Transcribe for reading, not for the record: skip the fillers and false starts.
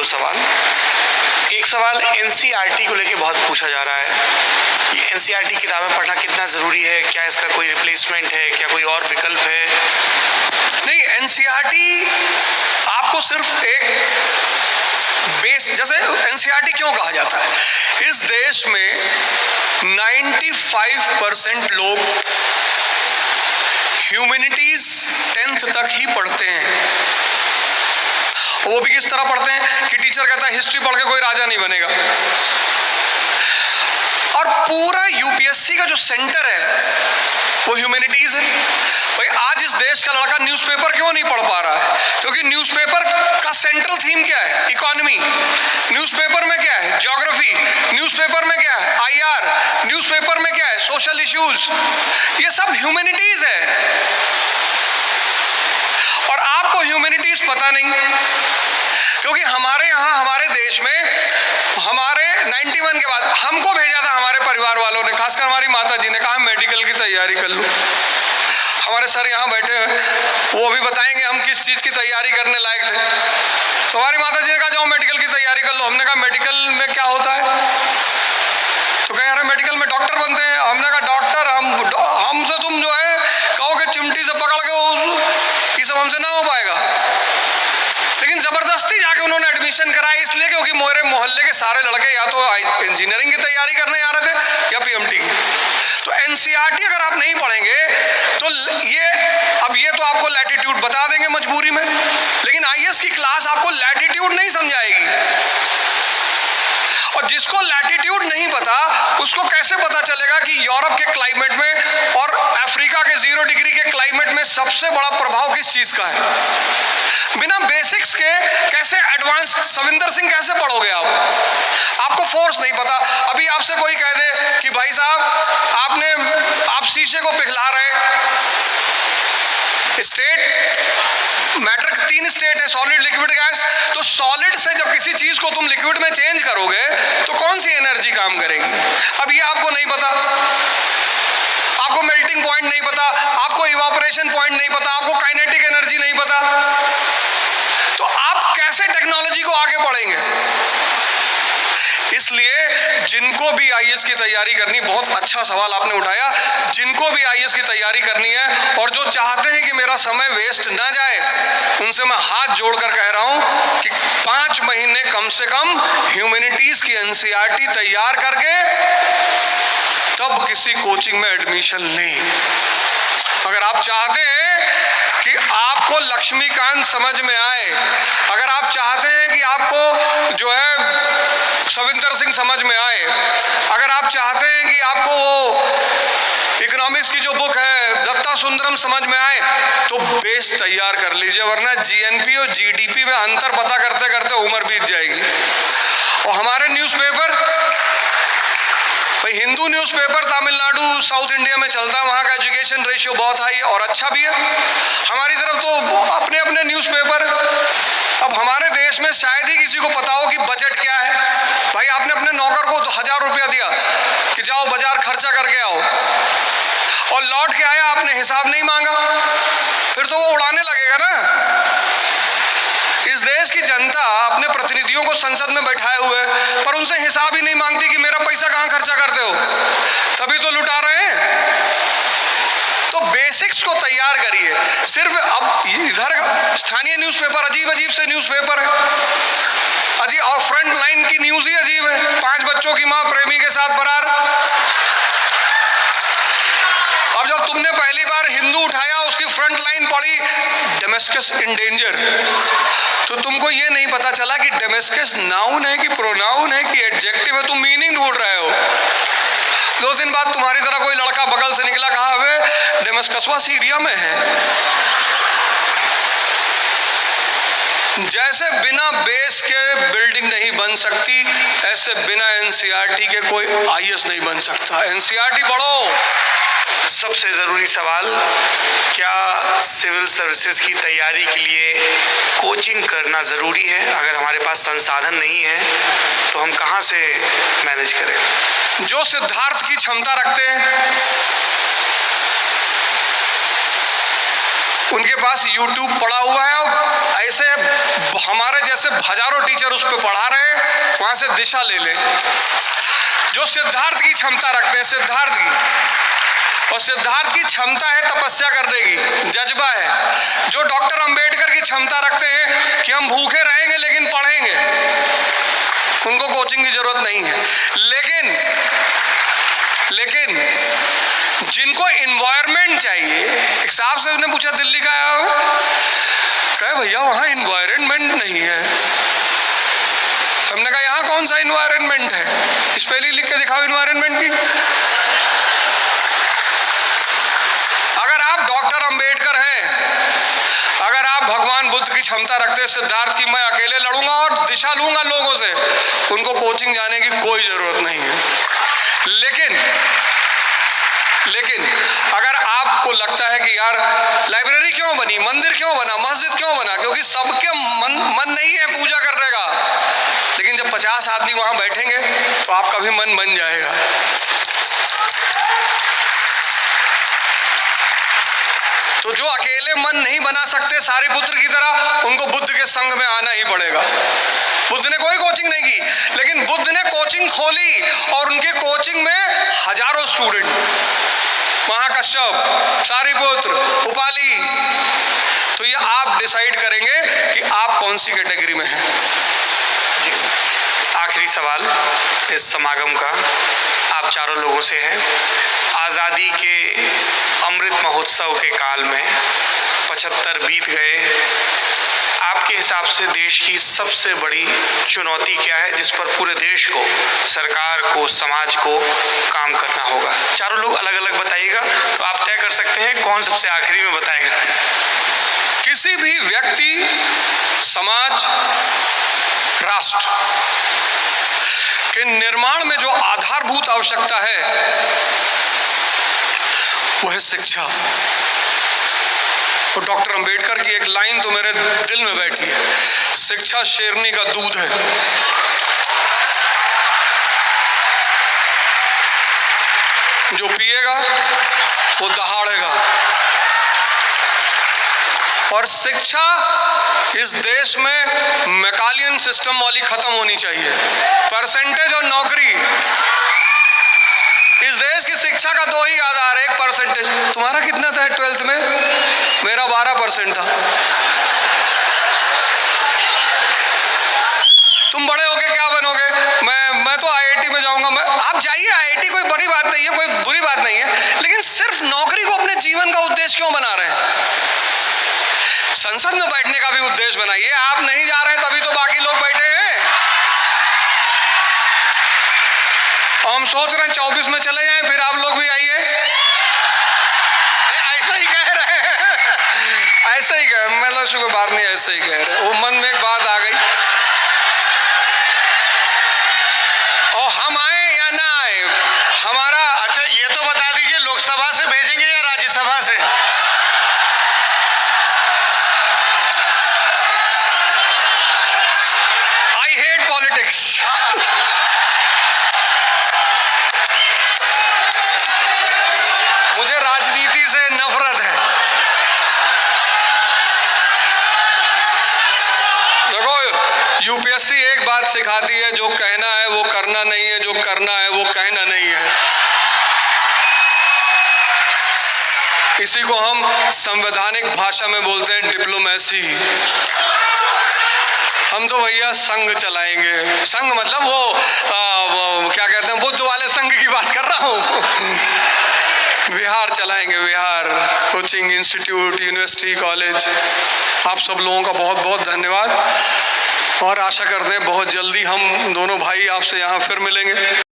दो सवाल। एक सवाल एनसीईआरटी को लेके बहुत पूछा जा रहा है, ये एनसीईआरटी किताबें पढ़ना कितना ज़रूरी है, क्या इसका कोई रिप्लेसमेंट है, क्या कोई और विकल्प है? नहीं, एनसीईआरटी आपको सिर्फ एक बेस, जैसे एनसीईआरटी क्यों कहा जाता है, इस देश में 95% लोग ह्यूमैनिटीज 10th तक ही पढ़ते हैं। वो भी किस तरह पढ़ते हैं कि टीचर कहता है हिस्ट्री पढ़ के कोई राजा नहीं बनेगा। और पूरा यूपीएससी का जो सेंटर है वो ह्यूमैनिटीज है। भाई आज इस देश का लड़का न्यूज़पेपर क्यों नहीं पढ़ पा रहा है? क्योंकि न्यूज़पेपर का सेंट्रल थीम क्या है? इकोनॉमी। न्यूज़पेपर में क्या है? ज्योग्राफी। न्यूज़पेपर में क्या है? आईआर। न्यूज़पेपर में क्या है? Social issues. ये सब ह्यूमैनिटीज है और आपको ह्यूमैनिटीज पता नहीं, क्योंकि हमारे यहाँ हमारे देश में हमारे 91 के बाद हमको भेजा था हमारे परिवार वालों ने, खासकर हमारी माता जी ने कहा मेडिकल की तैयारी कर लो। हमारे सर यहाँ बैठे हैं, वो भी बताएंगे हम किस चीज़ की तैयारी करने लायक थे। तो हमारी माता जी ने कहा जाओ मेडिकल की तैयारी कर लो। हमने कहा मेडिकल में क्या होता है? तो कहे अरे मेडिकल में डॉक्टर बनते हैं। हमने कहा डॉक्टर हमसे तुम जो है कहोगे चिमटी से पकड़ के ये सब हमसे ना हो पाएगा। लेकिन जबरदस्ती जाके उन्होंने एडमिशन कराया, इसलिए क्योंकि मेरे मोहल्ले के सारे लड़के या तो इंजीनियरिंग की तैयारी करने आ रहे थे या पीएमटी की। तो एनसीईआरटी अगर आप नहीं पढ़ेंगे तो ये तो आपको लैटिट्यूड बता देंगे मजबूरी में, लेकिन आईएएस की क्लास आपको लैटिट्यूड नहीं समझाएगी। और जिसको लैटिट्यूड नहीं पता उसको कैसे पता चलेगा कि यूरोप के क्लाइमेट में और अफ्रीका के 0 डिग्री के क्लाइमेट में सबसे बड़ा प्रभाव किस चीज का है? बिना बेसिक्स के कैसे एडवांस सविंदर सिंह कैसे पढ़ोगे आप? आपको फोर्स नहीं पता। अभी आपसे कोई कह दे कि भाई साहब आप शीशे को पिघला रहे, स्टेट मैटर 3 स्टेट है, सॉलिड लिक्विड गैस। तो सॉलिड से जब किसी चीज को तुम लिक्विड में चेंज करोगे तो कौन सी एनर्जी काम करेगी? अब ये आपको नहीं पता, आपको मेल्टिंग पॉइंट नहीं पता, आपको इवापोरेशन पॉइंट नहीं पता, आपको काइनेटिक एनर्जी नहीं पता, तो आप कैसे टेक्नोलॉजी को आगे बढ़ेंगे? इसलिए जिनको भी आईएएस की तैयारी करनी, बहुत अच्छा सवाल आपने उठाया, जिनको भी आईएएस की तैयारी करनी है और जो चाहते हैं कि मेरा समय वेस्ट ना जाए, उनसे मैं हाथ जोड़कर कह रहा हूं कि 5 महीने कम से कम ह्यूमैनिटीज की एनसीईआरटी तैयार करके तब किसी कोचिंग में एडमिशन लें। अगर आप चाहते हैं कि आपको लक्ष्मीकांत समझ में आए, अगर आप चाहते हैं कि आपको जो है सविंदर सिंह समझ में आए, अगर आप चाहते हैं कि आपको वो इकोनॉमिक्स की जो बुक है दत्ता सुंदरम समझ में आए, तो बेस तैयार कर लीजिए, वरना जीएनपी और जीडीपी में अंतर पता करते करते उम्र बीत जाएगी। और हमारे न्यूज़पेपर, भाई Hindu newspaper Tamil Nadu south India में चलता है, वहाँ का एजुकेशन रेशियो बहुत हाई है और अच्छा भी है। हमारी तरफ तो अपने अपने न्यूज़पेपर। अब हमारे देश में शायद ही किसी को पता हो कि बजट क्या है। भाई आपने अपने नौकर को 1000 रुपया दिया कि जाओ बाजार खर्चा करके आओ, और लौट के आया, आपने हिसाब नहीं मांगा, फिर तो वो उड़ाने लगेगा ना। इस देश की जनता अपने प्रतिनिधियों को संसद में बैठाए हुए, पर उनसे हिसाब ही नहीं मांगती कि मेरा पैसा कहाँ खर्चा करते हो, तभी तो लुटा रहे हैं। तो बेसिक्स को तैयार करिए। सिर्फ अब इधर स्थानीय न्यूज़पेपर अजीब अजीब से न्यूज़पेपर है, अजीब, और फ्रंट लाइन की न्यूज़ ही अजीब है। 5 बच्चों की माँ प्रेमी के साथ फरार। अब जब तुमने पहली बार हिंदू उठाया, उसकी फ्रंट लाइन पढ़ी डेमेस्कस इन डेंजर, तो तुमको ये नहीं पता चला कि डेमेस्कस नाउन है कि प्रोनाउन है कि एडजेक्टिव है। तुम मीनिंग ढूंढ रहे हो। 2 दिन बाद तुम्हारी तरह कोई लड़का बगल से निकला, कहा अबे डेमेस्कसवा सीरिया में है। जैसे बिना बेस के बिल्डिंग नहीं बन सकती, ऐसे बिना एनसीईआरटी के कोई आईएएस नहीं बन सकता। एनसीईआरटी पढ़ो। सबसे ज़रूरी सवाल, क्या सिविल सर्विसेज की तैयारी के लिए कोचिंग करना ज़रूरी है? अगर हमारे पास संसाधन नहीं है तो हम कहाँ से मैनेज करें? जो सिद्धार्थ की क्षमता रखते हैं, उनके पास YouTube पड़ा हुआ है और ऐसे हमारे जैसे हजारों टीचर उस पर पढ़ा रहे हैं, वहां से दिशा ले ले। जो सिद्धार्थ की क्षमता रखते हैं, सिद्धार्थ की, और सिद्धार्थ की क्षमता है तपस्या करने की, जज्बा है। जो डॉक्टर अंबेडकर की क्षमता रखते हैं कि हम भूखे रहेंगे लेकिन पढ़ेंगे, उनको कोचिंग की जरूरत नहीं है। लेकिन जिनको इन्वायरमेंट चाहिए, एक साहब से ने पूछा दिल्ली का आया हो, कहे भैया वहां इन्वायरमेंट नहीं है। हमने कहा यहाँ कौन सा इन्वायरमेंट है, स्पेलिंग लिख के दिखाओ इन्वायरमेंट की। अगर आप डॉक्टर अंबेडकर हैं, अगर आप भगवान बुद्ध की क्षमता रखते हैं, सिद्धार्थ की, मैं अकेले लड़ूंगा और दिशा लूंगा लोगों से, उनको कोचिंग जाने की कोई जरूरत नहीं है। लेकिन अगर आपको लगता है कि यार लाइब्रेरी क्यों बनी, मंदिर क्यों बना, मस्जिद क्यों बना, क्योंकि सबके मन नहीं है पूजा करने का, लेकिन जब 50 आदमी वहां बैठेंगे तो आपका भी मन बन जाएगा। तो जो अकेले मन नहीं बना सकते सारिपुत्र की तरह, उनको बुद्ध के संग में आना ही पड़ेगा। बुद्ध ने कोई कोचिंग नहीं की, लेकिन बुद्ध ने कोचिंग खोली और उनके कोचिंग में हजारों स्टूडेंट, महाकश्यप, सारिपुत्र, उपाली। तो ये आप डिसाइड करेंगे कि आप कौन सी कैटेगरी में हैं। आखिरी सवाल इस समागम का आप चारों लोगों से है। आज़ादी के अमृत महोत्सव के काल में 75 बीत गए, आपके हिसाब से देश की सबसे बड़ी चुनौती क्या है जिस पर पूरे देश को, सरकार को, समाज को काम करना होगा? चारों लोग अलग अलग बताइएगा, तो आप तय कर सकते हैं कौन सबसे आखिरी में बताएगा। किसी भी व्यक्ति, समाज, राष्ट्र के निर्माण में जो आधारभूत आवश्यकता है वो है शिक्षा। और डॉक्टर अंबेडकर की एक लाइन तो मेरे दिल में बैठी है, शिक्षा शेरनी का दूध है। जो पिएगा वो दहाड़ेगा। और शिक्षा इस देश में मैकालियन सिस्टम वाली खत्म होनी चाहिए। परसेंटेज और नौकरी, इस देश की शिक्षा का दो ही आधार है, एक परसेंटेज। तुम्हारा कितना था 12th में? मेरा 12% था। तुम बड़े होके क्या बनोगे? मैं तो IIT में जाऊंगा। आप जाइए IIT, कोई बड़ी बात नहीं है, कोई बुरी बात नहीं है, लेकिन सिर्फ नौकरी को अपने जीवन का उद्देश्य क्यों बना रहे हैं? संसद में बैठने का भी उद्देश्य बनाइए। आप नहीं जा रहे तभी तो बाकी लोग बैठे हैं। और हम सोच रहे हैं 24 में चले जाएं, फिर आप लोग भी आइए। ऐसा ही कह रहे हैं, ऐसा ही कह, मतलब कोई बात नहीं, ऐसा ही कह रहे हैं। वो मन में एक बात आ गई, और हम आए या ना आए हमारा। अच्छा ये तो बता दीजिए, लोकसभा से भेजेंगे या राज्यसभा से? I hate politics. मुझे राजनीति से नफरत है। देखो, UPSC एक बात सिखाती है, जो कहना है वो करना नहीं है, जो करना है वो कहना नहीं है। इसी को हम संवैधानिक भाषा में बोलते हैं डिप्लोमेसी। हम तो भैया संघ चलाएंगे। संघ मतलब वो क्या कहते हैं, बुद्ध वाले संघ की बात कर रहा हूँ। विहार चलाएंगे, विहार, कोचिंग इंस्टीट्यूट, यूनिवर्सिटी, कॉलेज। आप सब लोगों का बहुत बहुत धन्यवाद, और आशा करते हैं बहुत जल्दी हम दोनों भाई आपसे यहाँ फिर मिलेंगे।